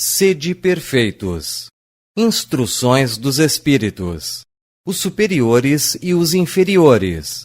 Sede perfeitos. Instruções dos Espíritos. Os superiores e os inferiores.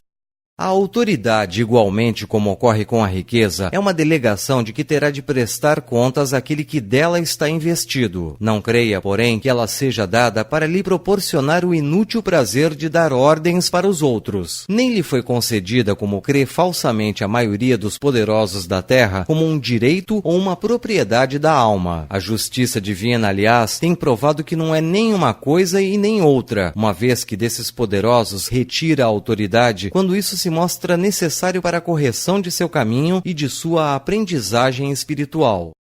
A autoridade, igualmente como ocorre com a riqueza, é uma delegação de que terá de prestar contas àquele que dela está investido. Não creia, porém, que ela seja dada para lhe proporcionar o inútil prazer de dar ordens para os outros. Nem lhe foi concedida, como crê falsamente a maioria dos poderosos da terra, como um direito ou uma propriedade da alma. A justiça divina, aliás, tem provado que não é nem uma coisa e nem outra, uma vez que desses poderosos retira a autoridade quando isso se mostra necessário para a correção de seu caminho e de sua aprendizagem espiritual.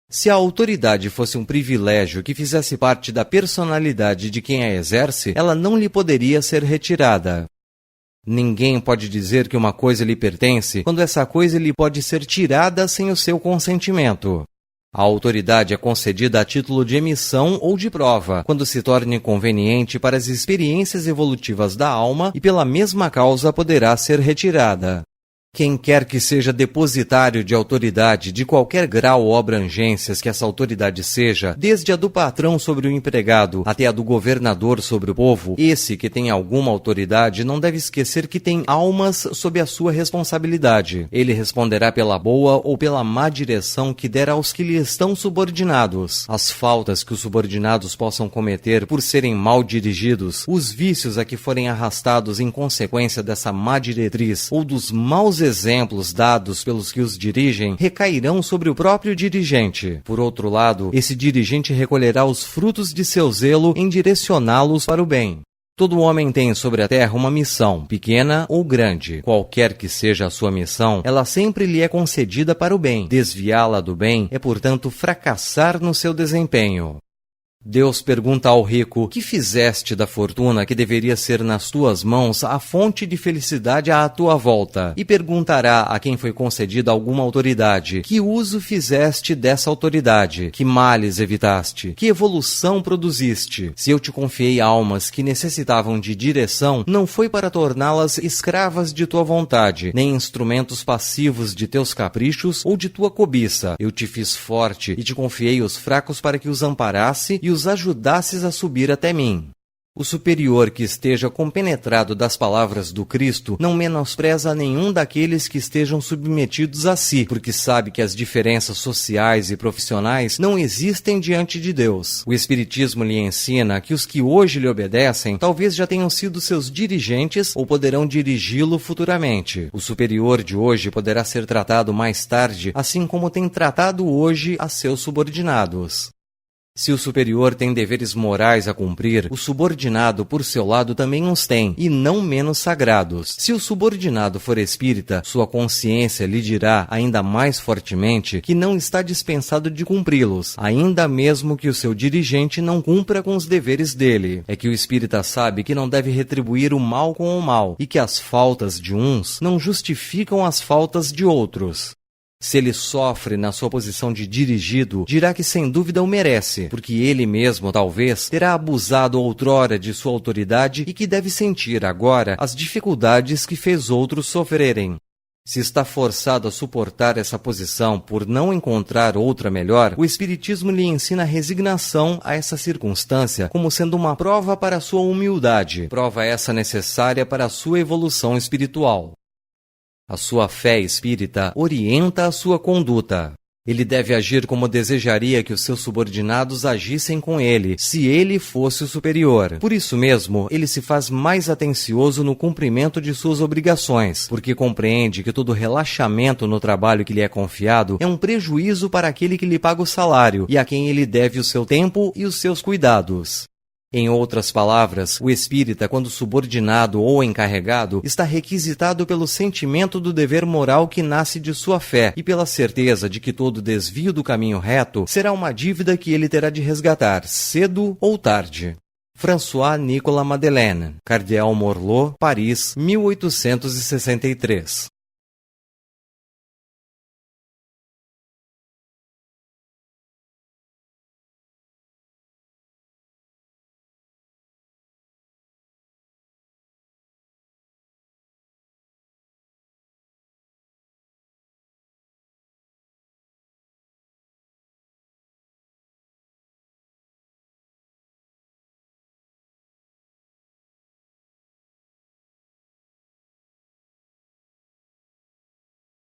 Se a autoridade fosse um privilégio que fizesse parte da personalidade de quem a exerce, ela não lhe poderia ser retirada. Ninguém pode dizer que uma coisa lhe pertence quando essa coisa lhe pode ser tirada sem o seu consentimento. A autoridade é concedida a título de emissão ou de prova, quando se torne conveniente para as experiências evolutivas da alma e pela mesma causa poderá ser retirada. Quem quer que seja depositário de autoridade de qualquer grau ou abrangências que essa autoridade seja, desde a do patrão sobre o empregado até a do governador sobre o povo, esse que tem alguma autoridade não deve esquecer que tem almas sob a sua responsabilidade. Ele responderá pela boa ou pela má direção que der aos que lhe estão subordinados. As faltas que os subordinados possam cometer por serem mal dirigidos, os vícios a que forem arrastados em consequência dessa má diretriz ou dos maus exemplos dados pelos que os dirigem recairão sobre o próprio dirigente. Por outro lado, esse dirigente recolherá os frutos de seu zelo em direcioná-los para o bem. Todo homem tem sobre a terra uma missão, pequena ou grande. Qualquer que seja a sua missão, ela sempre lhe é concedida para o bem. Desviá-la do bem é, portanto, fracassar no seu desempenho. Deus pergunta ao rico: que fizeste da fortuna que deveria ser nas tuas mãos a fonte de felicidade à tua volta? E perguntará a quem foi concedida alguma autoridade: que uso fizeste dessa autoridade? Que males evitaste? Que evolução produziste? Se eu te confiei almas que necessitavam de direção, não foi para torná-las escravas de tua vontade, nem instrumentos passivos de teus caprichos ou de tua cobiça. Eu te fiz forte e te confiei os fracos para que os amparasse e os ajudasses a subir até mim. O superior que esteja compenetrado das palavras do Cristo não menospreza nenhum daqueles que estejam submetidos a si, porque sabe que as diferenças sociais e profissionais não existem diante de Deus. O Espiritismo lhe ensina que os que hoje lhe obedecem talvez já tenham sido seus dirigentes ou poderão dirigi-lo futuramente. O superior de hoje poderá ser tratado mais tarde, assim como tem tratado hoje a seus subordinados. Se o superior tem deveres morais a cumprir, o subordinado, por seu lado, também os tem, e não menos sagrados. Se o subordinado for espírita, sua consciência lhe dirá, ainda mais fortemente, que não está dispensado de cumpri-los, ainda mesmo que o seu dirigente não cumpra com os deveres dele. É que o espírita sabe que não deve retribuir o mal com o mal, e que as faltas de uns não justificam as faltas de outros. Se ele sofre na sua posição de dirigido, dirá que sem dúvida o merece, porque ele mesmo, talvez, terá abusado outrora de sua autoridade e que deve sentir agora as dificuldades que fez outros sofrerem. Se está forçado a suportar essa posição por não encontrar outra melhor, o Espiritismo lhe ensina a resignação a essa circunstância como sendo uma prova para a sua humildade, prova essa necessária para a sua evolução espiritual. A sua fé espírita orienta a sua conduta. Ele deve agir como desejaria que os seus subordinados agissem com ele, se ele fosse o superior. Por isso mesmo, ele se faz mais atencioso no cumprimento de suas obrigações, porque compreende que todo relaxamento no trabalho que lhe é confiado é um prejuízo para aquele que lhe paga o salário e a quem ele deve o seu tempo e os seus cuidados. Em outras palavras, o espírita, quando subordinado ou encarregado, está requisitado pelo sentimento do dever moral que nasce de sua fé e pela certeza de que todo desvio do caminho reto será uma dívida que ele terá de resgatar, cedo ou tarde. François-Nicolas Madeleine, Cardeal Morlot, Paris, 1863.